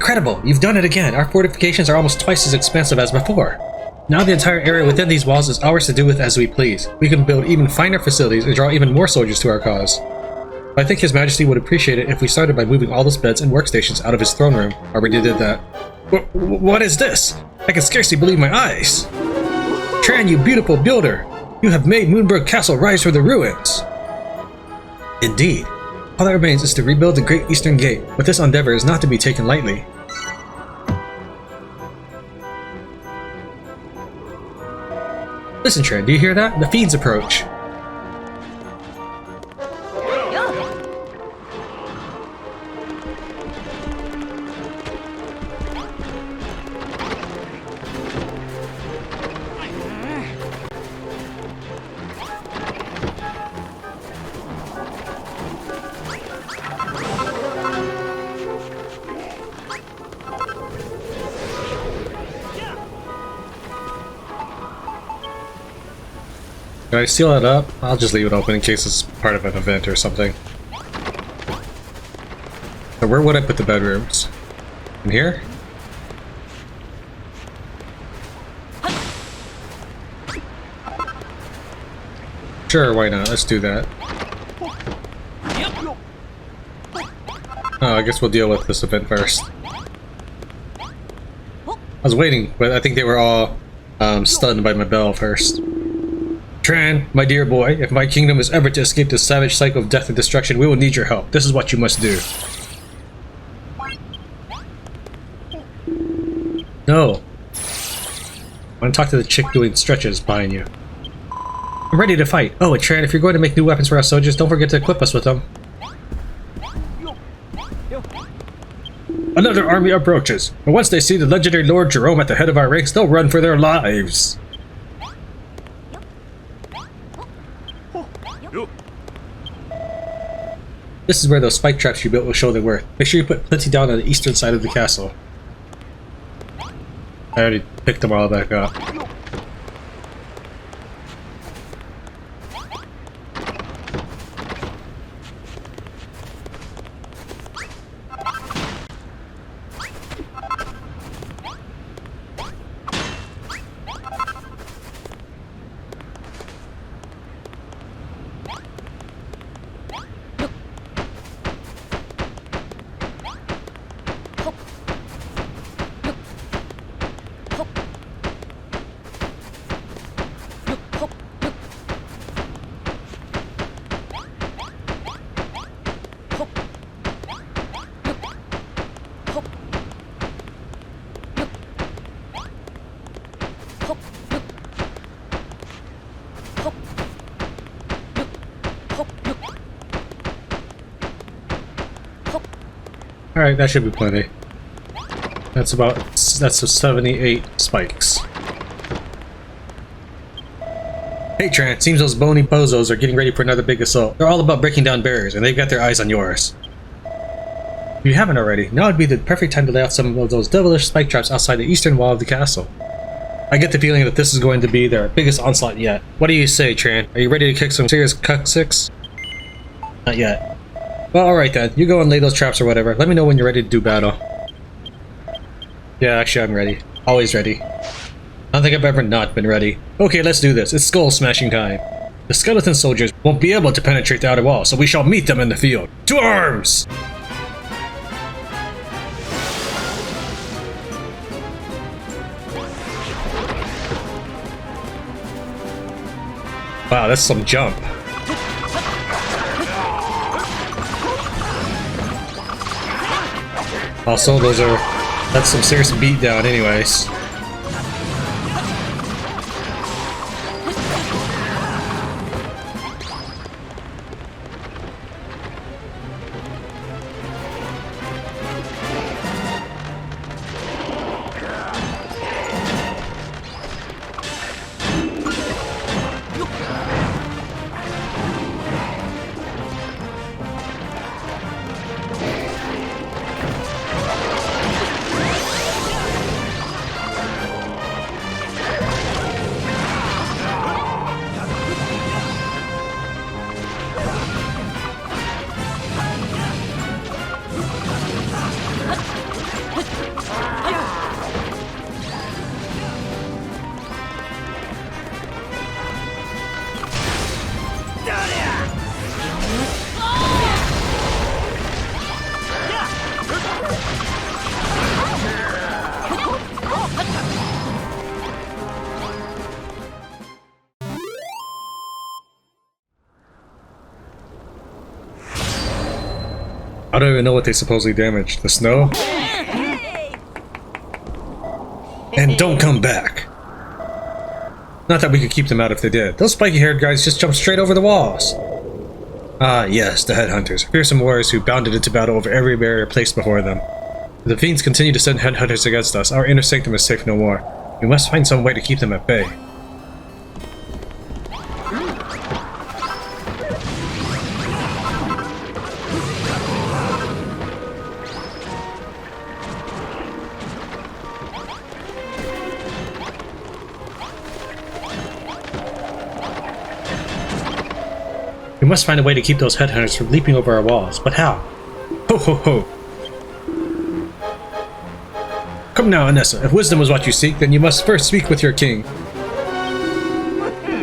Incredible! You've done it again! Our fortifications are almost twice as expansive as before. Now the entire area within these walls is ours to do with as we please. We can build even finer facilities and draw even more soldiers to our cause. But I think His Majesty would appreciate it if we started by moving all those beds and workstations out of his throne room. Already did that. What is this? I can scarcely believe my eyes! Tran, you beautiful builder! You have made Moonbrooke Castle rise from the ruins! Indeed. All that remains is to rebuild the Great Eastern Gate, but this endeavor is not to be taken lightly. Listen, Tran, do you hear that? The fiends approach. Can I seal it up? I'll just leave it open in case it's part of an event or something. So where would I put the bedrooms? In here? Sure, why not? Let's do that. Oh, I guess we'll deal with this event first. I was waiting, but I think they were all stunned by my bell first. Tran, my dear boy, if my kingdom is ever to escape this savage cycle of death and destruction, we will need your help. This is what you must do. No. I want to talk to the chick doing stretches behind you. I'm ready to fight. Oh, and Tran, if you're going to make new weapons for our soldiers, don't forget to equip us with them. Another army approaches, and once they see the legendary Lord Jerome at the head of our ranks, they'll run for their lives. This is where those spike traps you built will show their worth. Make sure you put plenty down on the eastern side of the castle. I already picked them all back up. Alright, that should be plenty. That's 78 spikes. Hey Tran, seems those bony bozos are getting ready for another big assault. They're all about breaking down barriers, and they've got their eyes on yours. If you haven't already, now would be the perfect time to lay out some of those devilish spike traps outside the eastern wall of the castle. I get the feeling that this is going to be their biggest onslaught yet. What do you say, Tran? Are you ready to kick some serious cuck-six? Not yet. Well, alright then. You go and lay those traps or whatever. Let me know when you're ready to do battle. Yeah, actually I'm ready. Always ready. I don't think I've ever not been ready. Okay, let's do this. It's skull smashing time. The skeleton soldiers won't be able to penetrate the outer wall, so we shall meet them in the field. To arms! Wow, that's some jump. Also, that's some serious beatdown anyways. I don't even know what they supposedly damaged. The snow? And don't come back! Not that we could keep them out if they did. Those spiky-haired guys just jumped straight over the walls. Ah, yes, the headhunters. Fearsome warriors who bounded into battle over every barrier placed before them. If the fiends continue to send headhunters against us, our inner sanctum is safe no more. We must find some way to keep them at bay. We must find a way to keep those headhunters from leaping over our walls, but how? Ho ho ho! Come now, Anessa, if wisdom is what you seek, then you must first speak with your king.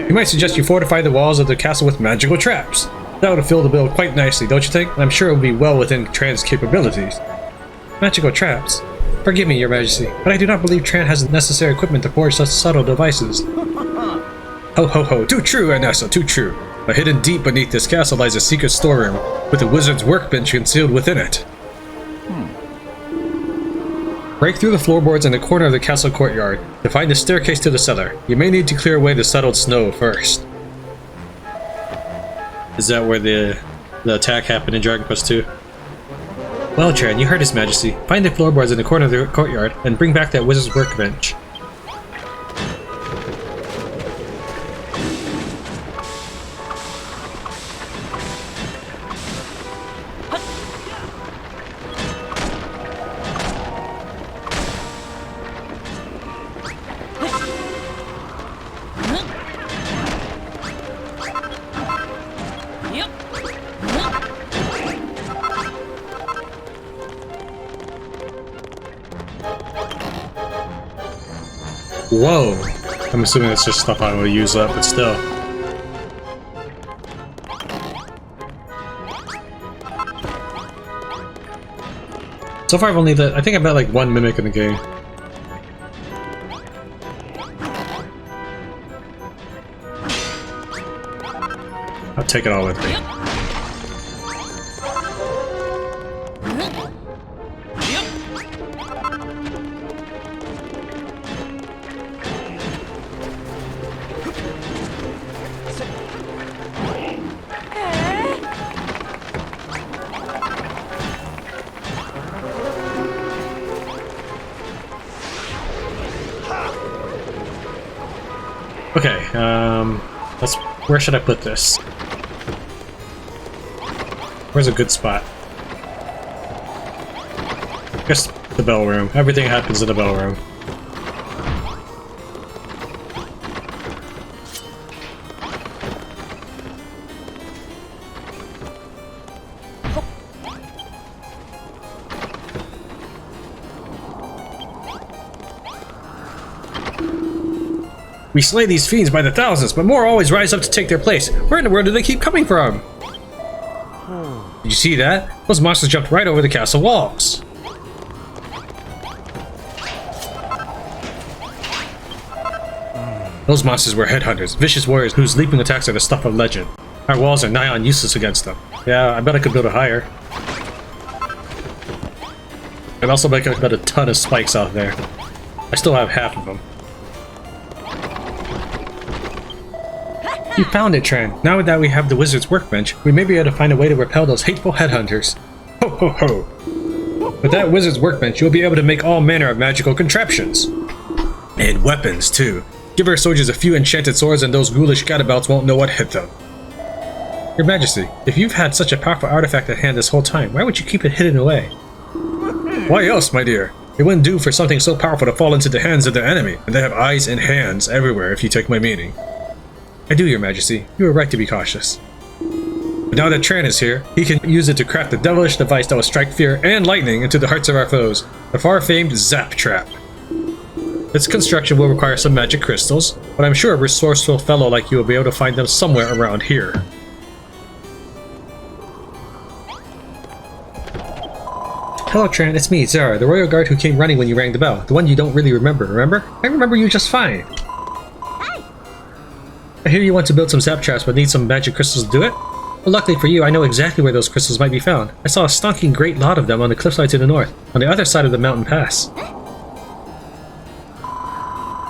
We might suggest you fortify the walls of the castle with magical traps. That would fill the bill quite nicely, don't you think? And I'm sure it would be well within Tran's capabilities. Magical traps? Forgive me, your majesty, but I do not believe Tran has the necessary equipment to forge such subtle devices. Ho ho ho, too true, Anessa, too true. But hidden deep beneath this castle lies a secret storeroom, with a wizard's workbench concealed within it. Break through the floorboards in the corner of the castle courtyard to find the staircase to the cellar. You may need to clear away the settled snow first. Is that where the attack happened in Dragon Quest II? Well, Tran, you heard His Majesty. Find the floorboards in the corner of the courtyard and bring back that wizard's workbench. Whoa! I'm assuming it's just stuff I will use up, but still. So far I've only I think I've met like one mimic in the game. I'll take it all with me. Okay, where should I put this? Where's a good spot? I guess the bell room. Everything happens in the bell room. We slay these fiends by the thousands, but more always rise up to take their place. Where in the world do they keep coming from? Did you see that? Those monsters jumped right over the castle walls. Those monsters were headhunters, vicious warriors whose leaping attacks are the stuff of legend. Our walls are nigh on useless against them. Yeah, I bet I could build it higher. And also bet I could put a ton of spikes out there. I still have half of them. You found it, Tran. Now that we have the wizard's workbench, we may be able to find a way to repel those hateful headhunters. Ho ho ho! With that wizard's workbench, you'll be able to make all manner of magical contraptions. And weapons, too. Give our soldiers a few enchanted swords and those ghoulish gadabouts won't know what hit them. Your Majesty, if you've had such a powerful artifact at hand this whole time, why would you keep it hidden away? Why else, my dear? It wouldn't do for something so powerful to fall into the hands of the enemy, and they have eyes and hands everywhere if you take my meaning. I do, Your Majesty. You are right to be cautious. But now that Tran is here, he can use it to craft a devilish device that will strike fear and lightning into the hearts of our foes. The far-famed Zap Trap. Its construction will require some magic crystals, but I'm sure a resourceful fellow like you will be able to find them somewhere around here. Hello, Tran. It's me, Zara, the royal guard who came running when you rang the bell. The one you don't really remember? I remember you just fine. I hear you want to build some zap traps, but need some magic crystals to do it? Well, luckily for you, I know exactly where those crystals might be found. I saw a stonking great lot of them on the cliffside to the north, on the other side of the mountain pass.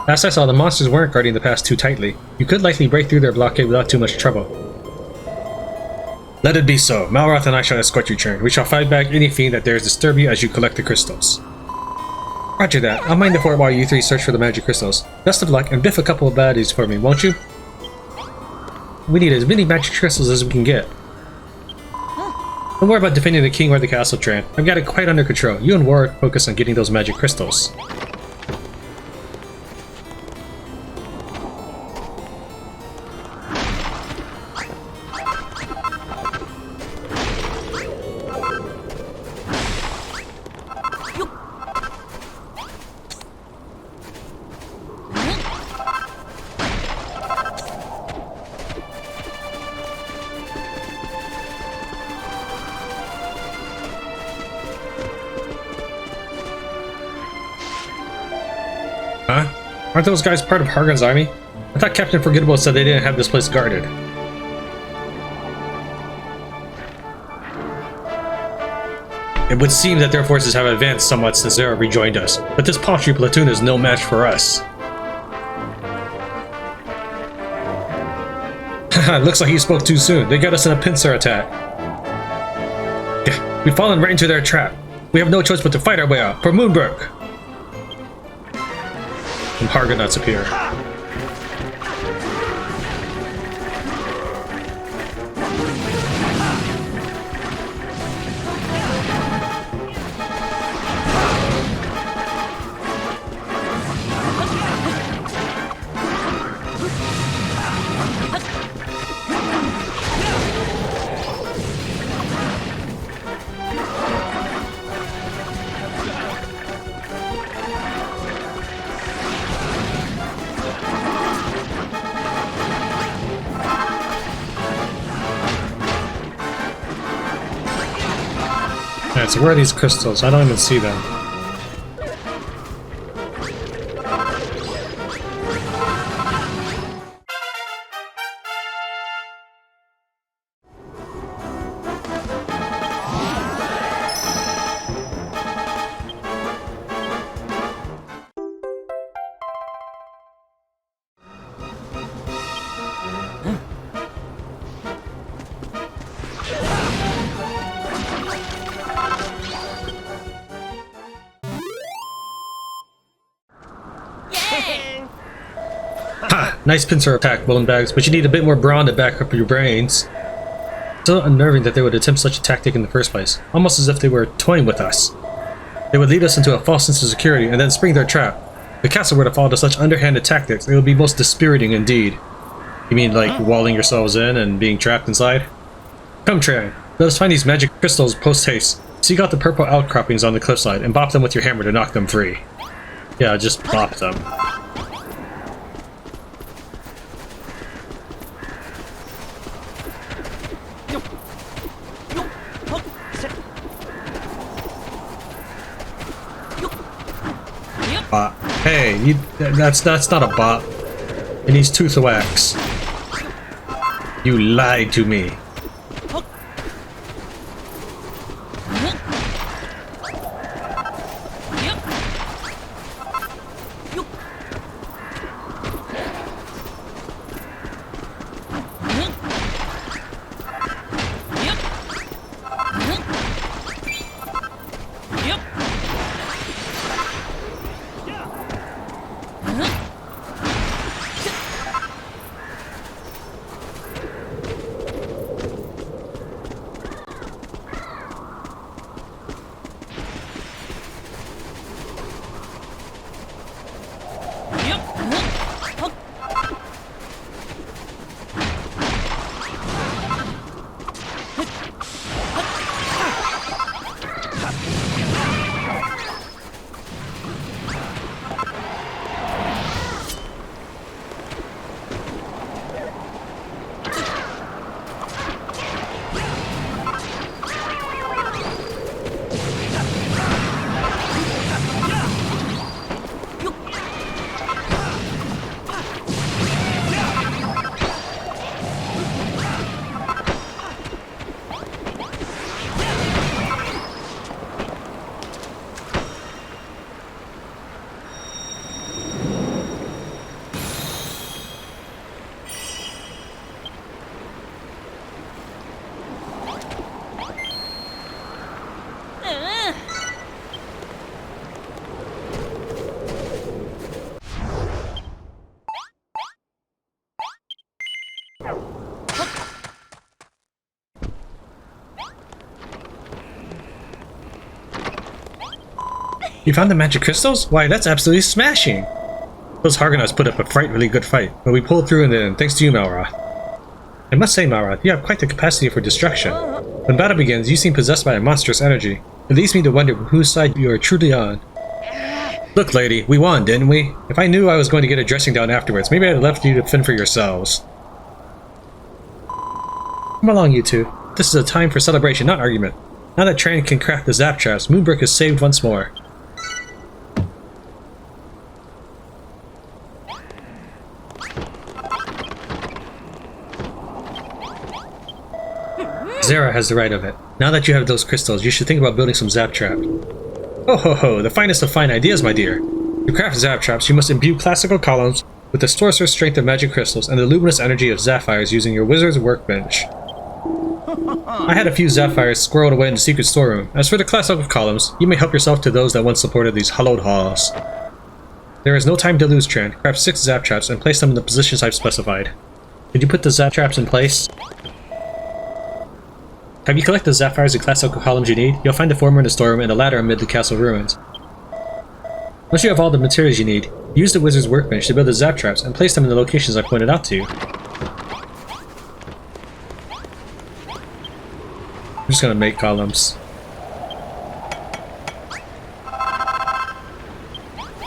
Last I saw, the monsters weren't guarding the pass too tightly. You could likely break through their blockade without too much trouble. Let it be so. Malroth and I shall escort you, Tran. We shall fight back any fiend that dares disturb you as you collect the crystals. Roger that. I'll mind the fort while you three search for the magic crystals. Best of luck, and biff a couple of baddies for me, won't you? We need as many magic crystals as we can get. Don't worry about defending the king or the castle, Tran. I've got it quite under control. You and Ward focus on getting those magic crystals. Huh? Aren't those guys part of Hargon's army? I thought Captain Forgettable said they didn't have this place guarded. It would seem that their forces have advanced somewhat since Zera rejoined us, but this paltry platoon is no match for us. Haha, looks like you spoke too soon. They got us in a pincer attack. We've fallen right into their trap. We have no choice but to fight our way out. For Moonbrooke! And Hargonauts appear. Alright, so where are these crystals? I don't even see them. Ha! Nice pincer attack, bone bags, but you need a bit more brawn to back up your brains. So unnerving that they would attempt such a tactic in the first place, almost as if they were toying with us. They would lead us into a false sense of security and then spring their trap. If the castle were to fall to such underhanded tactics, it would be most dispiriting indeed. You mean like walling yourselves in and being trapped inside? Come, Tran. Let us find these magic crystals post-haste. Seek out the purple outcroppings on the cliffside and bop them with your hammer to knock them free. Yeah, just bop them. Bop. Hey, that's not a bop. It needs tooth wax. You lied to me. You found the magic crystals? Why, that's absolutely smashing! Those Hargonauts put up a frightfully good fight, but we pulled through in the end, thanks to you, Malroth. I must say, Malroth, you have quite the capacity for destruction. When battle begins, you seem possessed by a monstrous energy. It leads me to wonder whose side you are truly on. Look, lady, we won, didn't we? If I knew I was going to get a dressing down afterwards, maybe I'd have left you to fend for yourselves. Come along, you two. This is a time for celebration, not argument. Now that Tran can craft the zap traps, Moonbrooke is saved once more. Zara has the right of it. Now that you have those crystals, you should think about building some zap trap. Oh ho ho, the finest of fine ideas, my dear. To craft zap traps, you must imbue classical columns with the sorcerer's strength of magic crystals and the luminous energy of sapphires using your wizard's workbench. I had a few sapphires squirreled away in the secret storeroom. As for the classical columns, you may help yourself to those that once supported these hallowed halls. There is no time to lose, Tran. Craft 6 zap traps and place them in the positions I've specified. Did you put the zap traps in place? Have you collected the sapphires and classical columns you need? You'll find the former in the storeroom and the latter amid the castle ruins. Once you have all the materials you need, use the wizard's workbench to build the zap traps and place them in the locations I pointed out to you. I'm just gonna make columns.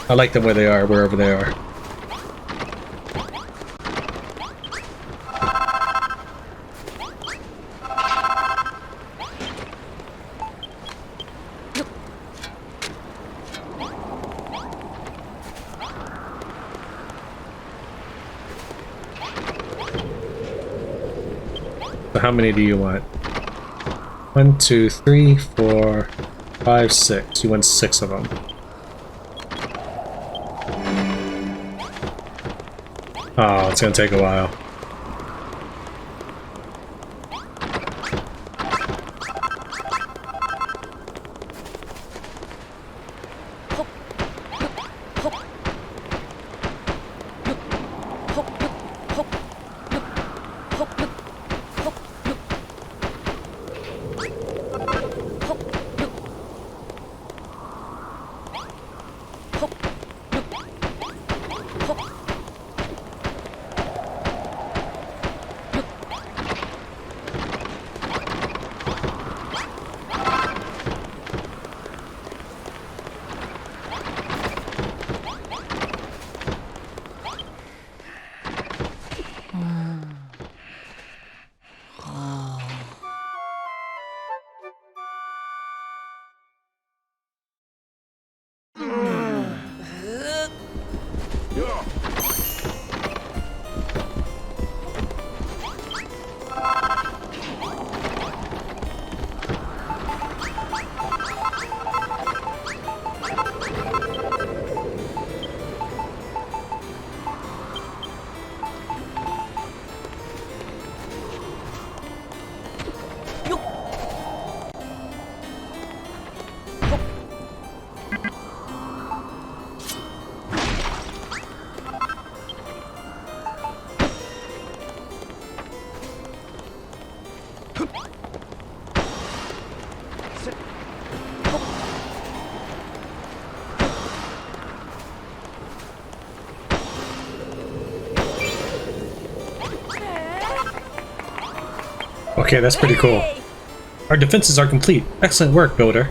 I like them where they are, wherever they are. So how many do you want? 1, 2, 3, 4, 5, 6. You want 6 of them. Oh, it's gonna take a while. Okay, that's pretty cool. Our defenses are complete. Excellent work, builder.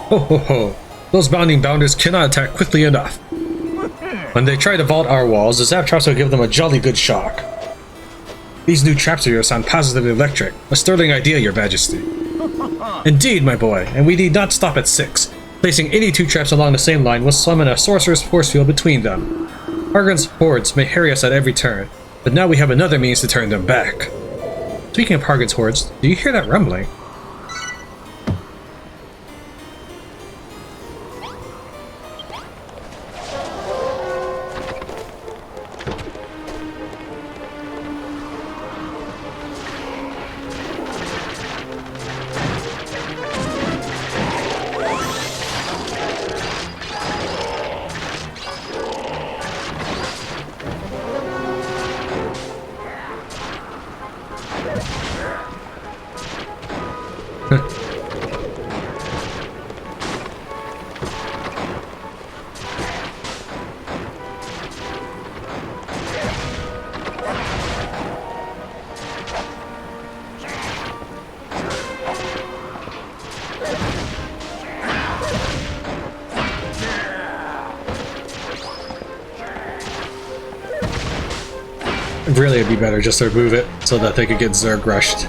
Ho ho ho. Those bounding bounders cannot attack quickly enough. When they try to vault our walls, the zap traps will give them a jolly good shock. These new traps of yours sound positively electric. A sterling idea, your majesty. Indeed, my boy, and we need not stop at 6. Placing any 2 traps along the same line will summon a sorcerer's force field between them. Hargon's hordes may harry us at every turn, but now we have another means to turn them back. Speaking of Hargon's hordes, do you hear that rumbling? Really, it'd be better just to remove it so that they could get Zerg rushed.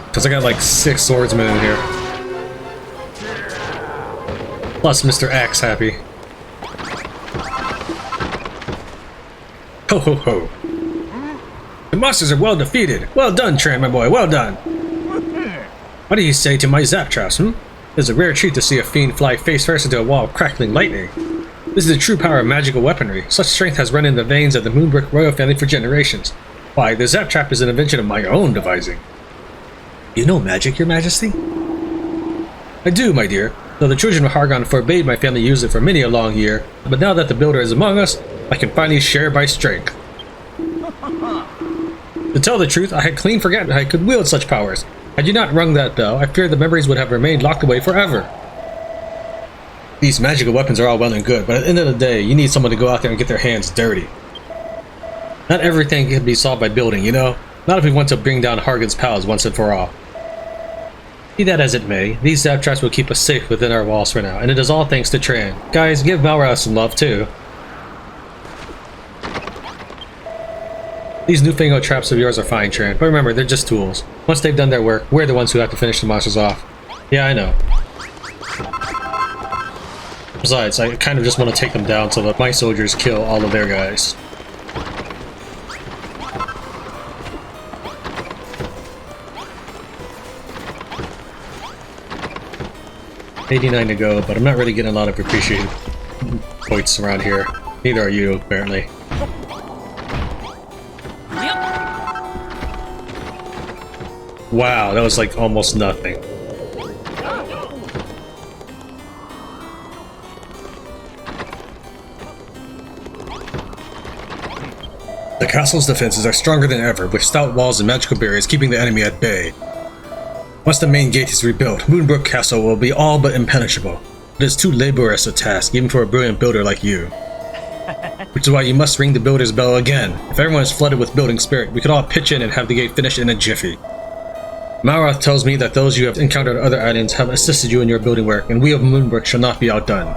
Because I got like 6 swordsmen in here. Plus Mr. Axe happy. Ho ho ho. The monsters are well defeated. Well done, Tran, my boy, well done. What do you say to my zap traps, It's a rare treat to see a fiend fly face first into a wall of crackling lightning. This is the true power of magical weaponry. Such strength has run in the veins of the Moonbrooke royal family for generations. Why, the zap trap is an invention of my own devising. You know magic, your majesty? I do, my dear. Though the children of Hargon forbade my family use it for many a long year, but now that the builder is among us, I can finally share my strength. To tell the truth, I had clean forgotten I could wield such powers. Had you not rung that bell, I feared the memories would have remained locked away forever. These magical weapons are all well and good, but at the end of the day, you need someone to go out there and get their hands dirty. Not everything can be solved by building, you know? Not if we want to bring down Hargon's pals once and for all. Be that as it may, these zap traps will keep us safe within our walls for now, and it is all thanks to Tran. Guys, give Malra some love too. These newfangled traps of yours are fine, Tran, but remember, they're just tools. Once they've done their work, we're the ones who have to finish the monsters off. Yeah, I know. Besides, I kind of just want to take them down so that my soldiers kill all of their guys. $89 to go, but I'm not really getting a lot of appreciation points around here. Neither are you, apparently. Wow, that was like almost nothing. The castle's defenses are stronger than ever, with stout walls and magical barriers keeping the enemy at bay. Once the main gate is rebuilt, Moonbrooke Castle will be all but impenetrable. It is too laborious a task, even for a brilliant builder like you. Which is why you must ring the builder's bell again. If everyone is flooded with building spirit, we could all pitch in and have the gate finished in a jiffy. Malroth tells me that those you have encountered on other islands have assisted you in your building work, and we of Moonbrooke shall not be outdone.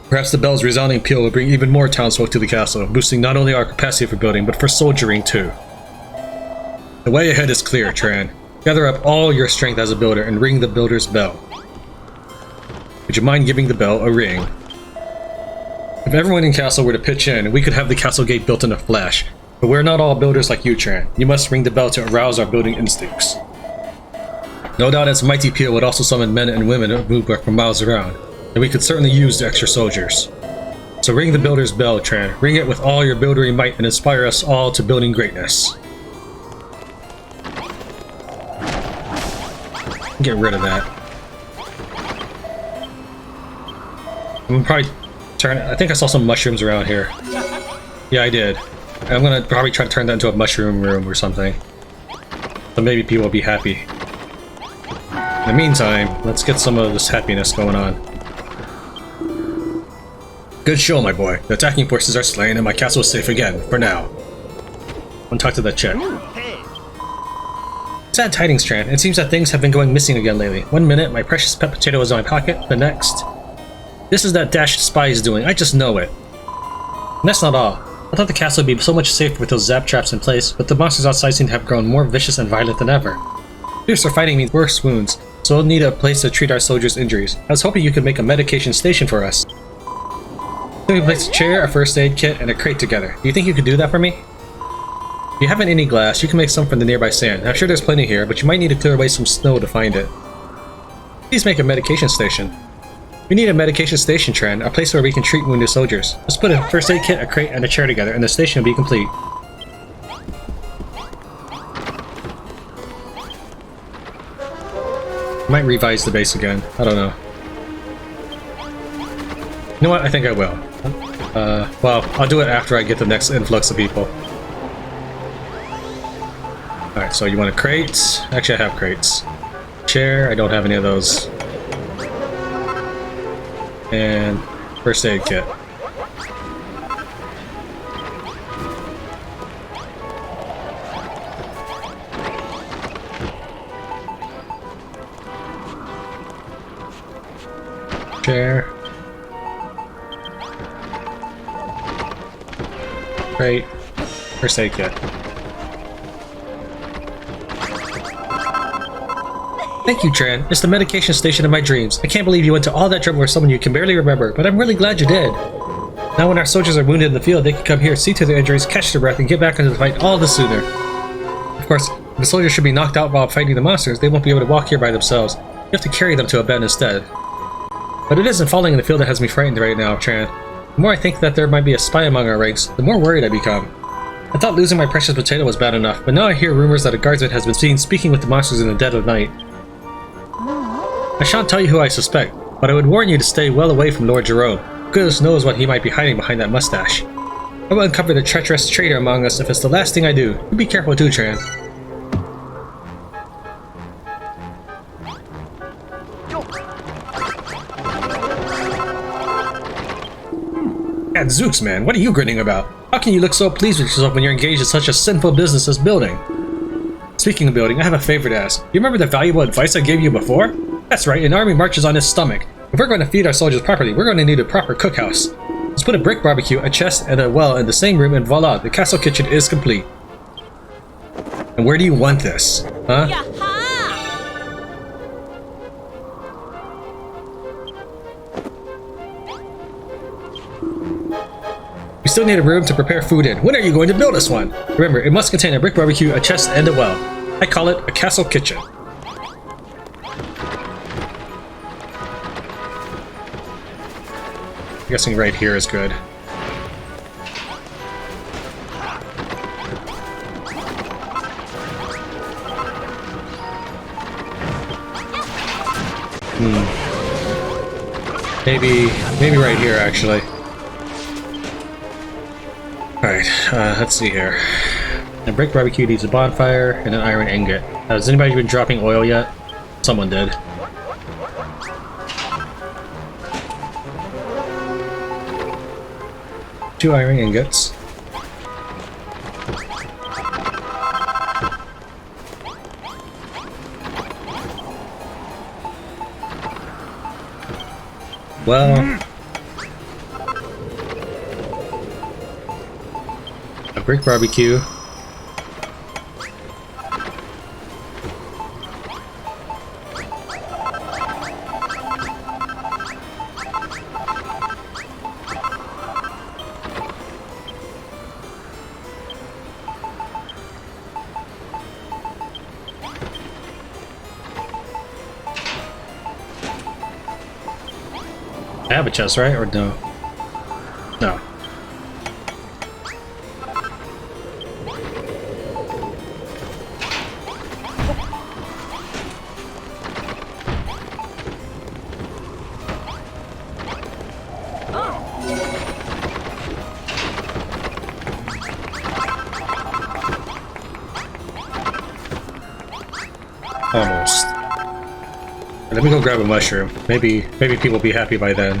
Perhaps the bell's resounding peal will bring even more townsfolk to the castle, boosting not only our capacity for building, but for soldiering too. The way ahead is clear, Tran. Gather up all your strength as a builder and ring the builder's bell. Would you mind giving the bell a ring? If everyone in castle were to pitch in, we could have the castle gate built in a flash. But we're not all builders like you, Tran. You must ring the bell to arouse our building instincts. No doubt its mighty peal would also summon men and women of Moonbrooke from miles around, and we could certainly use the extra soldiers. So ring the builder's bell, Tran. Ring it with all your buildery might and inspire us all to building greatness. Get rid of that. I'm gonna probably turn. I think I saw some mushrooms around here. Yeah, I did. I'm gonna probably try to turn that into a mushroom room or something. So maybe people will be happy. In the meantime, let's get some of this happiness going on. Good show, my boy. The attacking forces are slain and my castle is safe again, for now. I'll talk to that chick. Sad tidings, Tran. It seems that things have been going missing again lately. One minute, my precious pet potato is in my pocket. The next... This is that dashed spy is doing. I just know it. And that's not all. I thought the castle would be so much safer with those zap traps in place, but the monsters outside seem to have grown more vicious and violent than ever. Fiercer fighting means worse wounds, so we'll need a place to treat our soldiers' injuries. I was hoping you could make a medication station for us. We can place a chair, a first aid kit, and a crate together. Do you think you could do that for me? If you haven't any glass, you can make some from the nearby sand. I'm sure there's plenty here, but you might need to clear away some snow to find it. Please make a medication station. We need a medication station, Tran, a place where we can treat wounded soldiers. Let's put a first aid kit, a crate, and a chair together, and the station will be complete. I might revise the base again. I don't know. You know what? I think I will. Well, I'll do it after I get the next influx of people. Alright, so you want a crate? Actually, I have crates. Chair, I don't have any of those. And first aid kit. Chair. Great. First aid kit. Thank you, Tran. It's the medication station of my dreams. I can't believe you went to all that trouble for someone you can barely remember, but I'm really glad you did. Now when our soldiers are wounded in the field, they can come here, see to their injuries, catch their breath, and get back into the fight all the sooner. Of course, if the soldiers should be knocked out while fighting the monsters, they won't be able to walk here by themselves. You have to carry them to a bed instead. But it isn't falling in the field that has me frightened right now, Tran. The more I think that there might be a spy among our ranks, the more worried I become. I thought losing my precious potato was bad enough, but now I hear rumors that a guardsman has been seen speaking with the monsters in the dead of night. I shan't tell you who I suspect, but I would warn you to stay well away from Lord Jerome. Goodness knows what he might be hiding behind that mustache. I will uncover the treacherous traitor among us if it's the last thing I do. You be careful too, Tran. Gadzooks, man, what are you grinning about? How can you look so pleased with yourself when you're engaged in such a sinful business as building? Speaking of building, I have a favor to ask. You remember the valuable advice I gave you before? That's right, an army marches on its stomach. If we're going to feed our soldiers properly, we're going to need a proper cookhouse. Let's put a brick barbecue, a chest, and a well in the same room, and voila, the castle kitchen is complete. And where do you want this? Huh? We still need a room to prepare food in. When are you going to build us one? Remember, it must contain a brick barbecue, a chest, and a well. I call it a castle kitchen. I'm guessing right here is good. Maybe right here, actually. Alright, let's see here. A brick barbecue needs a bonfire and an iron ingot. Has anybody been dropping oil yet? Someone did. Two iron ingots. Well, a brick barbecue. I have a chest, right? Or no? No. Almost. Let me go grab a mushroom. Maybe people will be happy by then.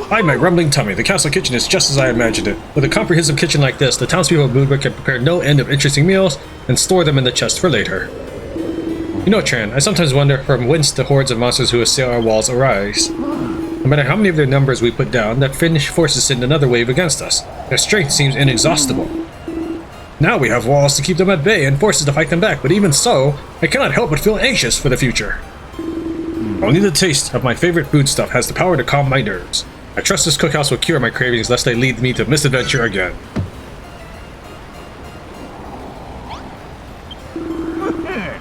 Hi, my rumbling tummy. The castle kitchen is just as I imagined it. With a comprehensive kitchen like this, the townspeople of Moonbrooke can prepare no end of interesting meals and store them in the chest for later. You know, Tran, I sometimes wonder from whence the hordes of monsters who assail our walls arise. No matter how many of their numbers we put down, that Finnish forces send another wave against us. Their strength seems inexhaustible. Now we have walls to keep them at bay and forces to fight them back, but even so, I cannot help but feel anxious for the future. Only the taste of my favorite foodstuff has the power to calm my nerves. I trust this cookhouse will cure my cravings lest they lead me to misadventure again.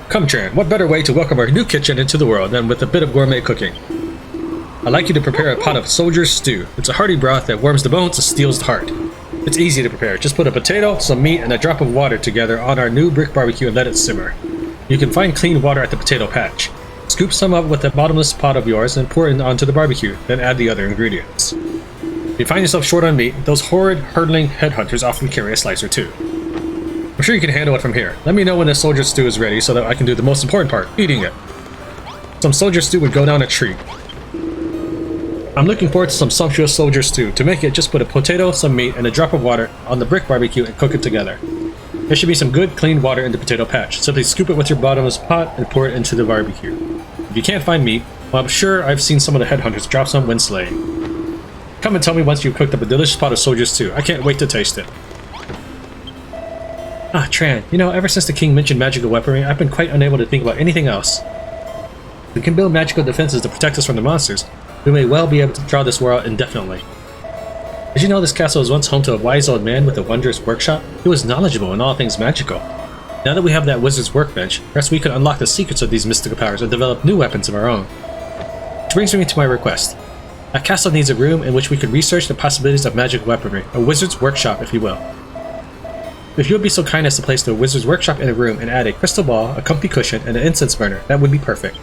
Come, Tran, what better way to welcome our new kitchen into the world than with a bit of gourmet cooking? I'd like you to prepare a pot of soldier's stew. It's a hearty broth that warms the bones and steals the heart. It's easy to prepare. Just put a potato, some meat, and a drop of water together on our new brick barbecue and let it simmer. You can find clean water at the potato patch. Scoop some up with the bottomless pot of yours and pour it onto the barbecue, then add the other ingredients. If you find yourself short on meat, those horrid, hurtling headhunters often carry a slice or two. I'm sure you can handle it from here. Let me know when the soldier stew is ready so that I can do the most important part, eating it. Some soldier stew would go down a treat. I'm looking forward to some sumptuous soldier stew. To make it, just put a potato, some meat, and a drop of water on the brick barbecue and cook it together. There should be some good, clean water in the potato patch. Simply scoop it with your bottomless pot and pour it into the barbecue. If you can't find meat, well, I'm sure I've seen some of the headhunters drop some when slaying. Come and tell me once you've cooked up a delicious pot of soldiers stew. I can't wait to taste it. Ah, Tran, you know, ever since the king mentioned magical weaponry, I've been quite unable to think about anything else. We can build magical defenses to protect us from the monsters. We may well be able to draw this war out indefinitely. Did you know this castle was once home to a wise old man with a wondrous workshop? He was knowledgeable in all things magical. Now that we have that wizard's workbench, perhaps we could unlock the secrets of these mystical powers and develop new weapons of our own. Which brings me to my request. Our castle needs a room in which we could research the possibilities of magic weaponry, a wizard's workshop if you will. If you would be so kind as to place the wizard's workshop in a room and add a crystal ball, a comfy cushion, and an incense burner, that would be perfect.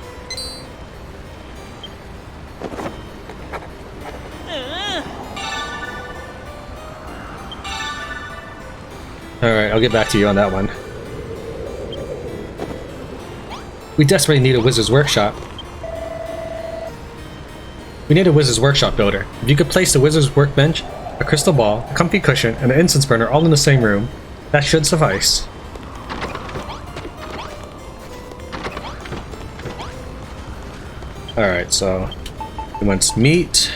Alright, I'll get back to you on that one. We desperately need a wizard's workshop. We need a wizard's workshop builder. If you could place the wizard's workbench, a crystal ball, a comfy cushion, and an incense burner all in the same room, that should suffice. Alright, so he wants meat.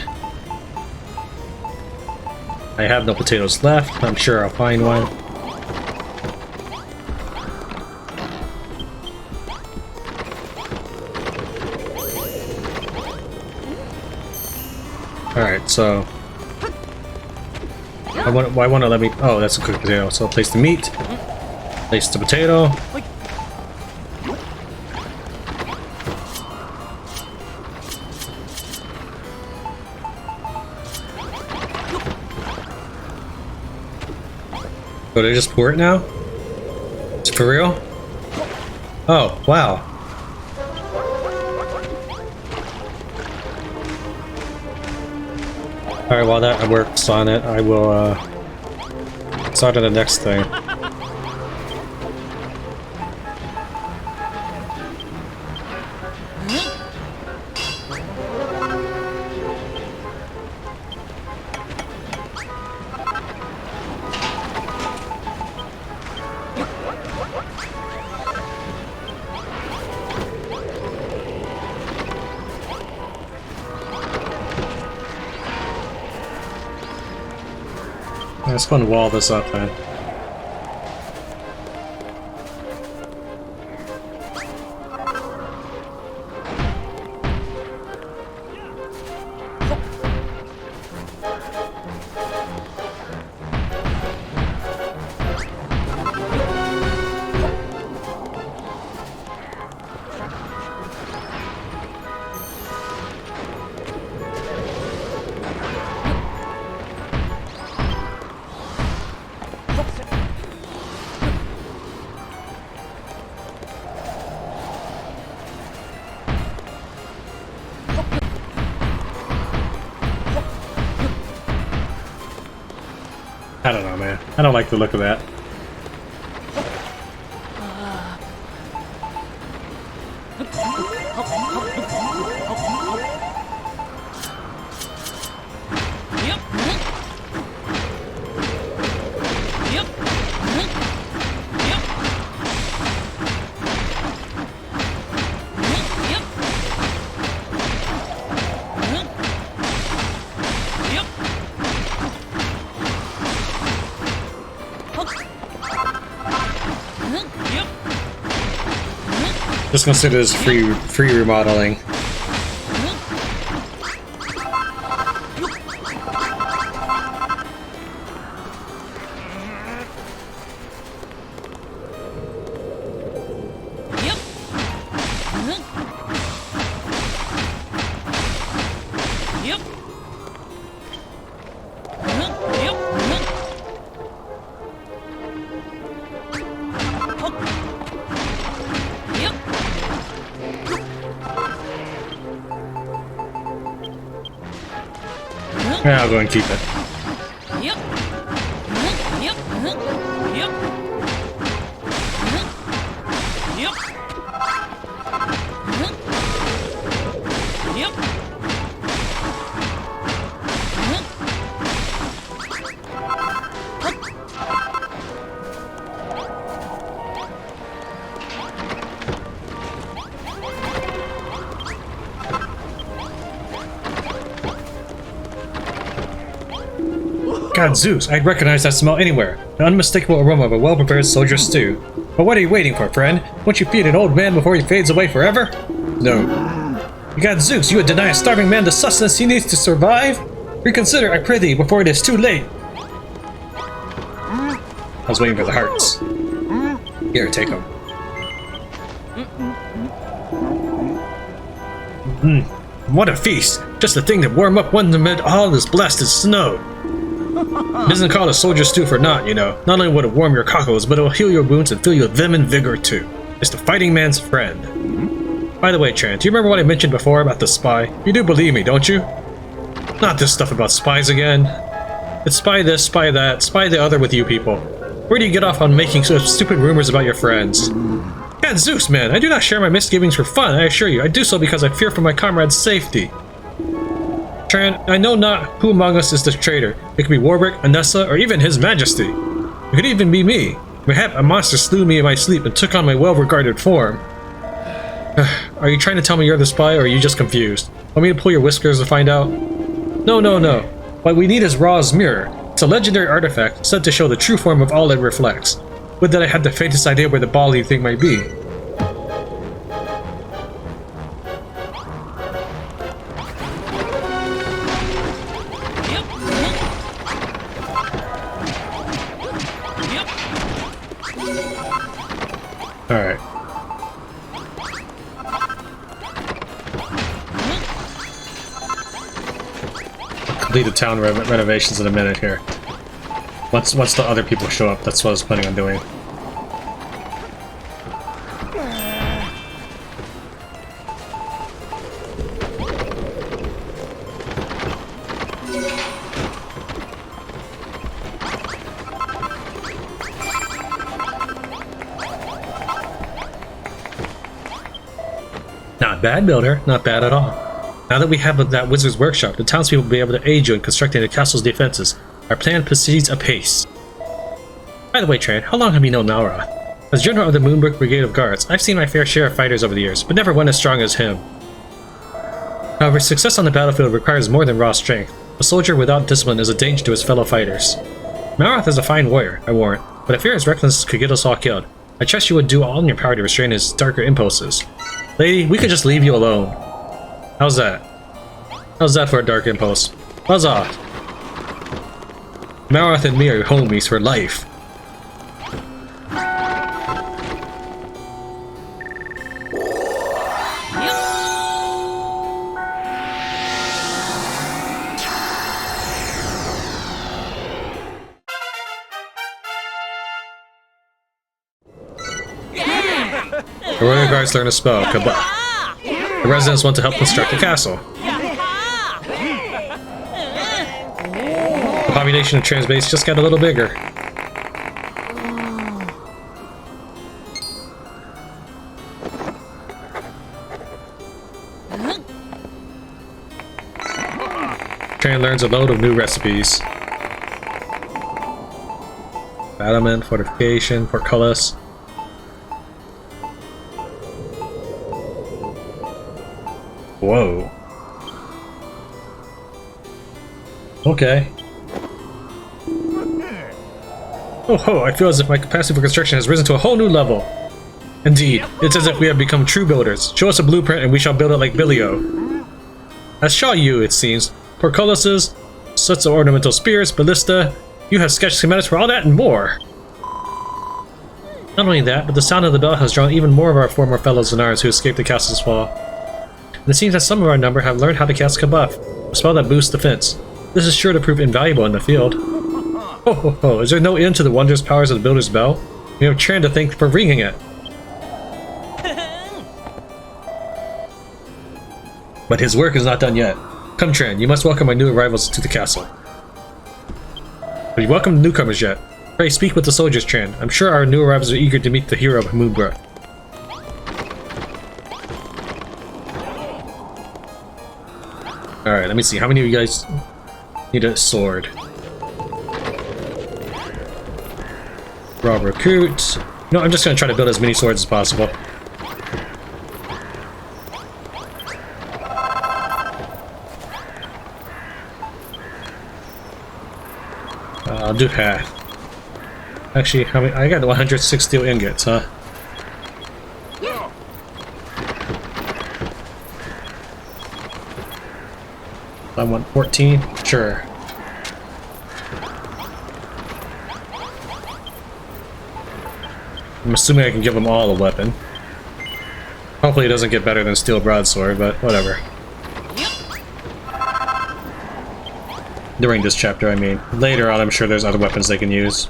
I have no potatoes left. I'm sure I'll find one. Alright, so why won't it let me? Oh, that's a cooked potato. So I'll place the meat, place the potato. Oh, did I just pour it now? It's for real? Oh, wow. Alright, while that works on it, I will start on the next thing. Let's go and wall this up then. I don't know, man. I don't like the look of that. Just consider this free remodeling. Yeah, I'll go and keep it. Zeus, I'd recognize that smell anywhere. The unmistakable aroma of a well-prepared soldier stew. But what are you waiting for, friend? Won't you feed an old man before he fades away forever? No. You got Zeus, you would deny a starving man the sustenance he needs to survive? Reconsider, I pray thee, before it is too late. I was waiting for the hearts. Here, take them. What a feast! Just the thing to warm up one amid all this blasted snow. It isn't called a soldier stew for naught, you know. Not only would it warm your cockles, but it will heal your wounds and fill you with vim and vigor too. It's the fighting man's friend. By the way, Tran, do you remember what I mentioned before about the spy? You do believe me, don't you? Not this stuff about spies again. It's spy this, spy that, spy the other with you people. Where do you get off on making such stupid rumors about your friends? God, Zeus, man, I do not share my misgivings for fun, I assure you. I do so because I fear for my comrades' safety. Tran, I know not who among us is the traitor. It could be Moonbrooke, Anessa, or even His Majesty. It could even be me. Mayhap a monster slew me in my sleep and took on my well-regarded form. Are you trying to tell me you're the spy, or are you just confused? Want me to pull your whiskers to find out? No, no, no. What we need is Ra's mirror. It's a legendary artifact, said to show the true form of all it reflects. Would that I had the faintest idea where the ball you think might be. Alright. Complete the town renovations in a minute here. Once the other people show up, that's what I was planning on doing. Not bad, builder. Not bad at all. Now that we have that wizard's workshop, the townspeople will be able to aid you in constructing the castle's defenses. Our plan proceeds apace. By the way, Tran, how long have you known Malroth? As general of the Moonbrooke Brigade of Guards, I've seen my fair share of fighters over the years, but never one as strong as him. However, success on the battlefield requires more than raw strength. A soldier without discipline is a danger to his fellow fighters. Malroth is a fine warrior, I warrant, but I fear his recklessness could get us all killed. I trust you would do all in your power to restrain his darker impulses. Lady, we could just leave you alone. How's that? How's that for a dark impulse? Buzz off. Malroth and me are homies for life. The royal guards learn a spell, Kabah. The residents want to help construct the castle. The population of Tran's base just got a little bigger. Tran learns a load of new recipes. Battlement, fortification, portcullis. Whoa. Okay. Oh ho, I feel as if my capacity for construction has risen to a whole new level. Indeed, it's as if we have become true builders. Show us a blueprint and we shall build it like Billio. As shall you, it seems. Portcullises, sets of ornamental spears, ballista. You have sketched schematics for all that and more. Not only that, but the sound of the bell has drawn even more of our former fellows in arms who escaped the castle's fall. And it seems that some of our number have learned how to cast Kabuff, a spell that boosts defense. This is sure to prove invaluable in the field. Ho ho ho, is there no end to the wondrous powers of the Builder's Bell? We have Tran to thank for ringing it. But his work is not done yet. Come Tran, you must welcome our new arrivals to the castle. Have you welcomed the newcomers yet? Pray speak with the soldiers, Tran. I'm sure our new arrivals are eager to meet the hero of Moonbrooke. Alright, let me see. How many of you guys need a sword? Raw recruit. No, I'm just gonna try to build as many swords as possible. I'll do half. Actually, how many? I got 106 steel ingots, huh? I want 14? Sure. I'm assuming I can give them all a weapon. Hopefully it doesn't get better than steel broadsword, but whatever. During this chapter, I mean. Later on, I'm sure there's other weapons they can use.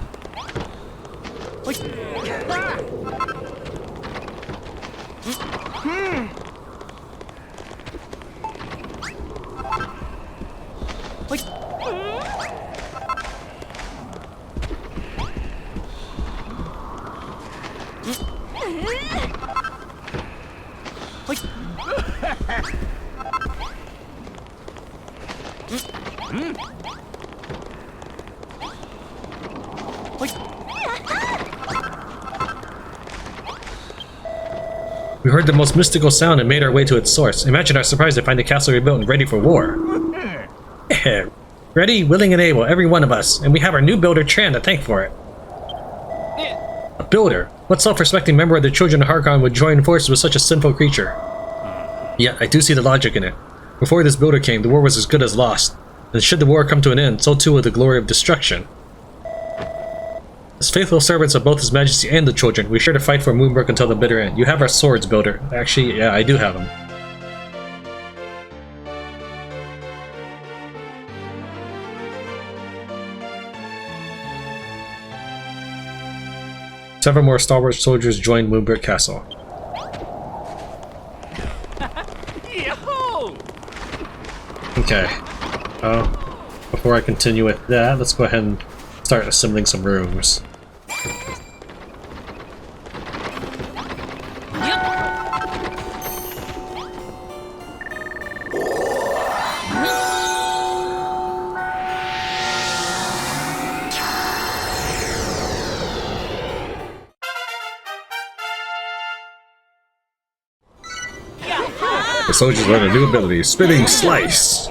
We heard the most mystical sound and made our way to its source. Imagine our surprise to find the castle rebuilt and ready for war. Ready, willing, and able, every one of us. And we have our new builder, Tran, to thank for it. A builder? What self-respecting member of the Children of Harkon would join forces with such a sinful creature? Yet, I do see the logic in it. Before this builder came, the war was as good as lost. And should the war come to an end, so too will the glory of destruction. As faithful servants of both His Majesty and the Children, we're sure to fight for Moonbrooke until the bitter end. You have our swords, builder. Actually, yeah, I do have them. 7 more stalwart soldiers joined Moonbrooke Castle. Okay. Before I continue with that, let's go ahead and start assembling some rooms. The soldiers learn a new ability, Spinning Slice!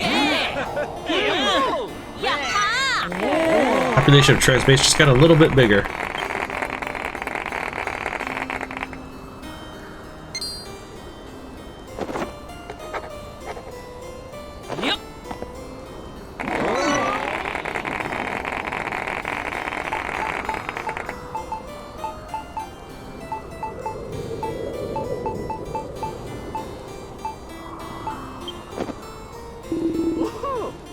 Population of Tran's base just got a little bit bigger.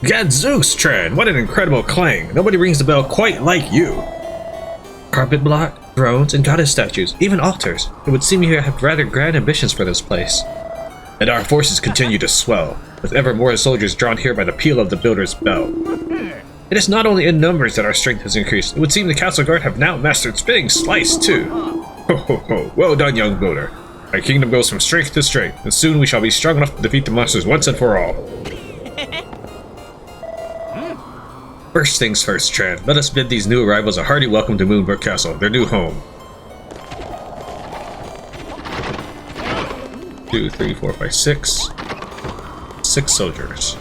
Gadzooks, Tran! What an incredible clang! Nobody rings the bell quite like you! Carpet block, thrones, and goddess statues, even altars. It would seem you have rather grand ambitions for this place. And our forces continue to swell, with ever more soldiers drawn here by the peal of the builder's bell. It is not only in numbers that our strength has increased, it would seem the castle guard have now mastered Spinning Slice too! Ho ho ho, well done, young builder. Our kingdom goes from strength to strength, and soon we shall be strong enough to defeat the monsters once and for all. First things first, Tran. Let us bid these new arrivals a hearty welcome to Moonbrooke Castle, their new home. 2, 3, 4, 5, 6. 6 soldiers.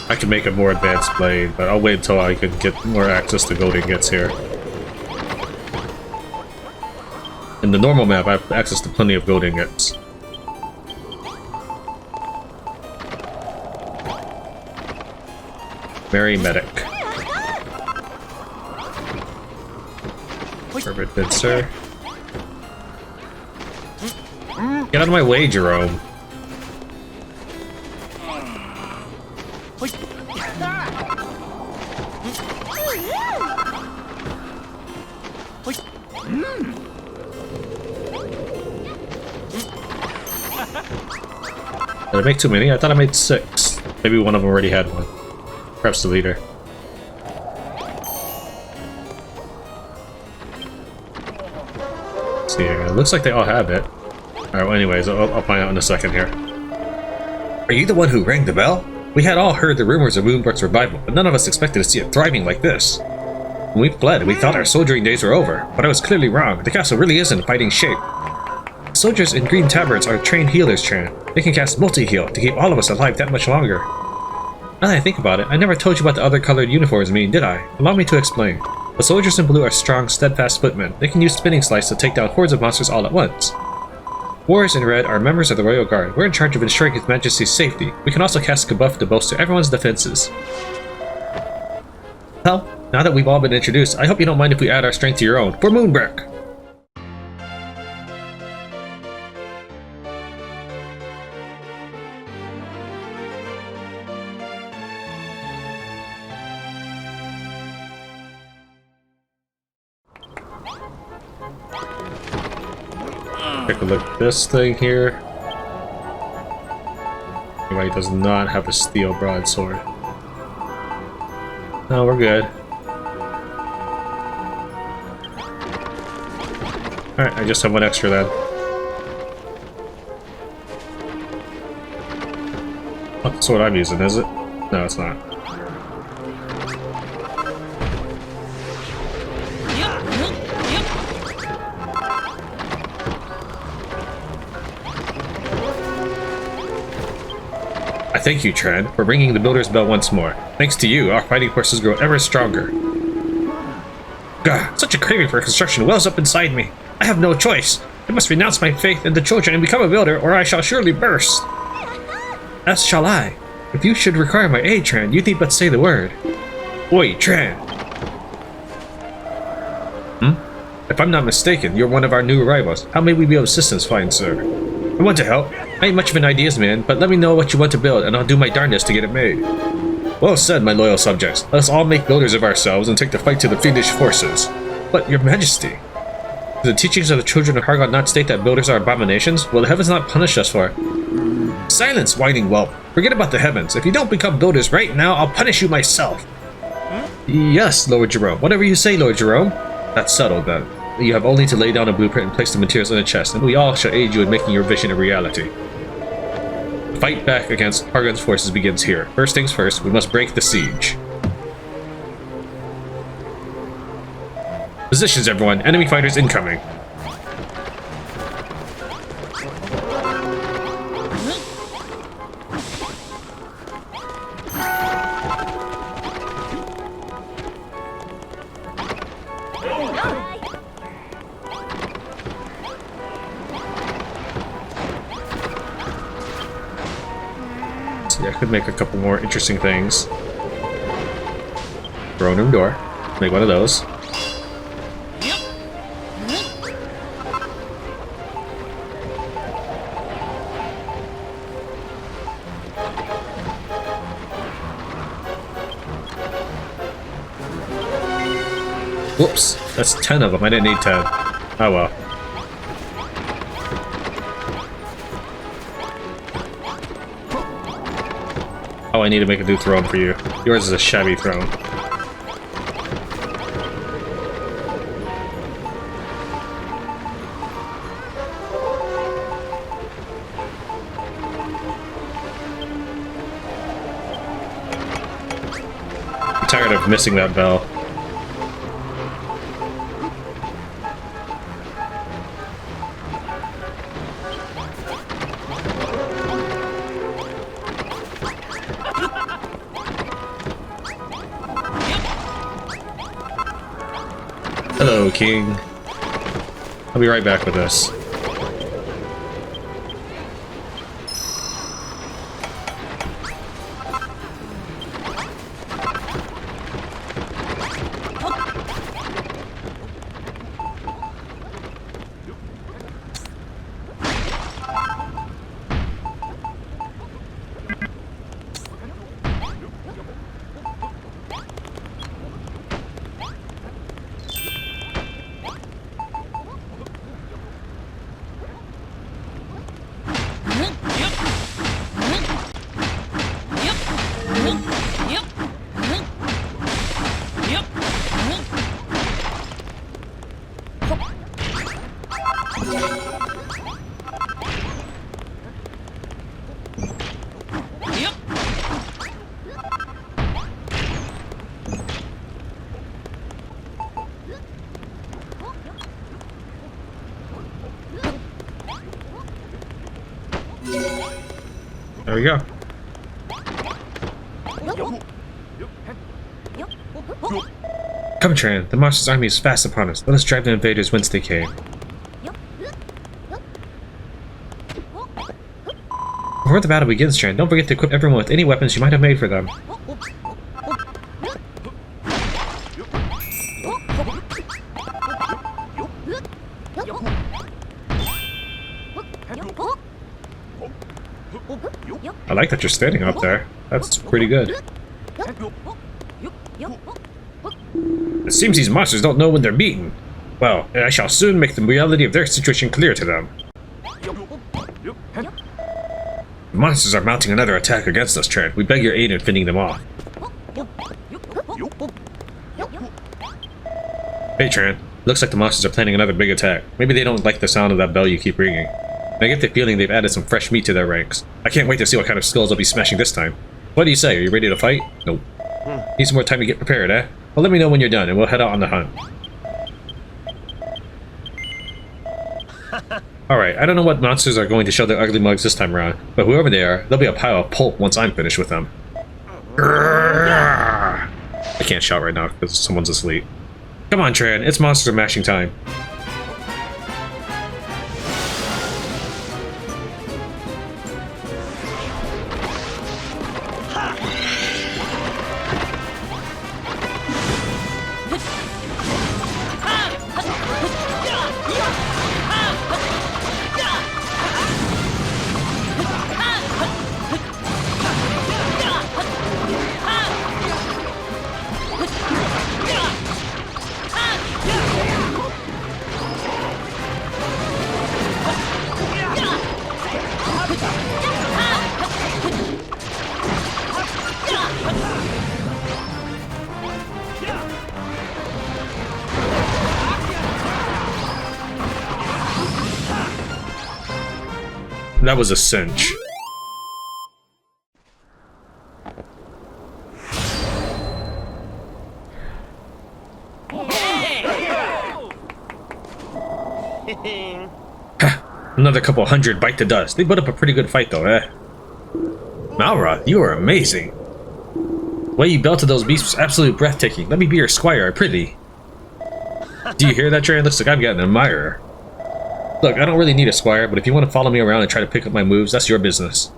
I can make a more advanced blade, but I'll wait until I can get more access to gold ingots here. In the normal map, I have access to plenty of gold ingots. Merry Medic. Perfect, good sir. Get out of my way, Jerome. Did I make too many? I thought I made 6. Maybe one of them already had one. Perhaps the leader. Let's see here. It looks like they all have it. Alright, well anyways, I'll find out in a second here. Are you the one who rang the bell? We had all heard the rumors of Moonbrooke's revival, but none of us expected to see it thriving like this. When we fled, we thought our soldiering days were over, but I was clearly wrong. The castle really is in fighting shape. Soldiers in green tabards are trained healers, Tran. They can cast multi-heal to keep all of us alive that much longer. Now that I think about it, I never told you what the other colored uniforms mean, did I? Allow me to explain. The soldiers in blue are strong, steadfast footmen. They can use spinning slice to take down hordes of monsters all at once. Warriors in red are members of the Royal Guard. We're in charge of ensuring His Majesty's safety. We can also cast Kabuff to bolster everyone's defenses. Well, now that we've all been introduced, I hope you don't mind if we add our strength to your own. For Moonbrooke! Take a look at this thing here. Anyway, he does not have a steel broadsword. No, we're good. Alright, I just have one extra then. Oh, that's what I'm using, is it? No, it's not. Thank you, Tran, for ringing the Builder's Bell once more. Thanks to you, our fighting forces grow ever stronger. Gah, such a craving for construction wells up inside me. I have no choice. I must renounce my faith in the children and become a builder, or I shall surely burst. As shall I. If you should require my aid, Tran, you need but say the word. Oi, Tran. If I'm not mistaken, you're one of our new arrivals. How may we be of assistance, fine sir? I want to help. I ain't much of an ideas man, but let me know what you want to build, and I'll do my darndest to get it made. Well said, my loyal subjects. Let us all make builders of ourselves and take the fight to the fiendish forces. But, your majesty, do the teachings of the children of Hargot not state that builders are abominations? Will the heavens not punish us for it? Silence, whining whelp. Forget about the heavens. If you don't become builders right now, I'll punish you myself. Yes, Lord Jerome. Whatever you say, Lord Jerome. That's settled, then. You have only to lay down a blueprint and place the materials in a chest, and we all shall aid you in making your vision a reality. The fight back against Hargon's forces begins here. First things first, we must break the siege. Positions, everyone. Enemy fighters incoming. I could make a couple more interesting things. Throne room door. Make one of those. Whoops, that's 10 of them. I didn't need 10. Oh well. Oh, I need to make a new throne for you. Yours is a shabby throne. I'm tired of missing that bell. Hello, King. I'll be right back with this. There we go. Come, Tran. The monster's army is fast upon us. Let us drive the invaders whence they came. Before the battle begins, Tran, don't forget to equip everyone with any weapons you might have made for them. I like that you're standing up there. That's pretty good. It seems these monsters don't know when they're beaten. Well, I shall soon make the reality of their situation clear to them. The monsters are mounting another attack against us, Tran. We beg your aid in fending them off. Hey, Tran. Looks like the monsters are planning another big attack. Maybe they don't like the sound of that bell you keep ringing. And I get the feeling they've added some fresh meat to their ranks. I can't wait to see what kind of skulls they'll be smashing this time. What do you say? Are you ready to fight? Nope. Need some more time to get prepared, eh? Well, let me know when you're done, and we'll head out on the hunt. Alright, I don't know what monsters are going to show their ugly mugs this time around, but whoever they are, they'll be a pile of pulp once I'm finished with them. I can't shout right now because someone's asleep. Come on, Tran, it's monster mashing time. That was a cinch. Another couple hundred bite the dust. They put up a pretty good fight though, eh? Malra, you are amazing. The way you belted those beasts was absolutely breathtaking. Let me be your squire, I prithee. Do you hear that, Tran? Looks like I've got an admirer. Look, I don't really need a squire, but if you want to follow me around and try to pick up my moves, that's your business.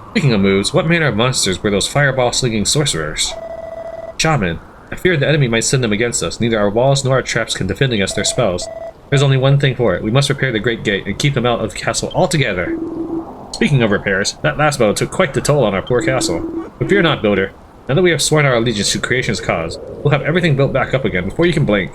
Speaking of moves, what manner of monsters were those fireball-slinging sorcerers? Shaman. I feared the enemy might send them against us. Neither our walls nor our traps can defend against their spells. There's only one thing for it. We must repair the Great Gate and keep them out of the castle altogether. Speaking of repairs, that last battle took quite the toll on our poor castle. But fear not, builder. Now that we have sworn our allegiance to creation's cause, we'll have everything built back up again before you can blink.